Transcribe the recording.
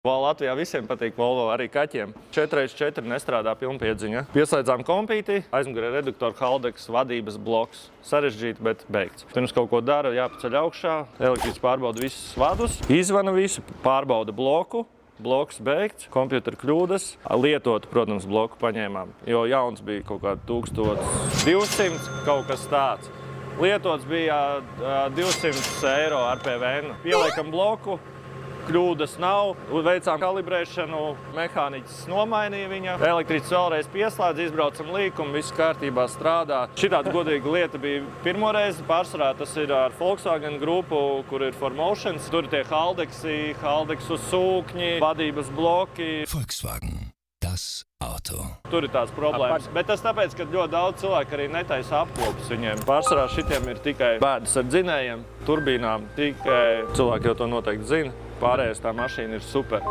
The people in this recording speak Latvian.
Latvijā visiem patīk Volvo, arī kaķiem. 4x4 nestrādā pilnpiedziņa. Pieslēdzām kompīti, aizmugurē reduktoru Haldex vadības bloks. Sarežģīti, bet beigts. Pirms kaut ko dara, jāpaceļ augšā, elektrīts pārbauda visus vadus, izvana visu, pārbauda bloku. Bloks beigts, kompjutera kļūdas, lietotu, protams, bloku paņēmām, jo jauns bija kaut kāda 1200, kaut kas tāds. Lietots bija 200 eiro ar PVN. Pieliekam bloku, kļūdas nav, veicām kalibrēšanu, mehāniķis nomainīja viņa. Elektrītis vēlreiz pieslēdz, izbraucam līkumu, viss kārtībā strādā. Šitāda godīga lieta bija pirmo reizi, pārsvarā tas ir ar Volkswagen grupu, kur ir 4Motions. Tur ir tie Haldexu sūkņi, vadības bloki. Volkswagen, das auto. Tur ir tās problēmas, bet tas tāpēc, ka ļoti daudz cilvēku arī netaisa apkopus viņiem. Pārsvarā šitiem ir tikai bēdas ar dzinējiem, turbīnām, tikai cilvēki jau to noteikti zina. Pārējais tā mašīna ir super.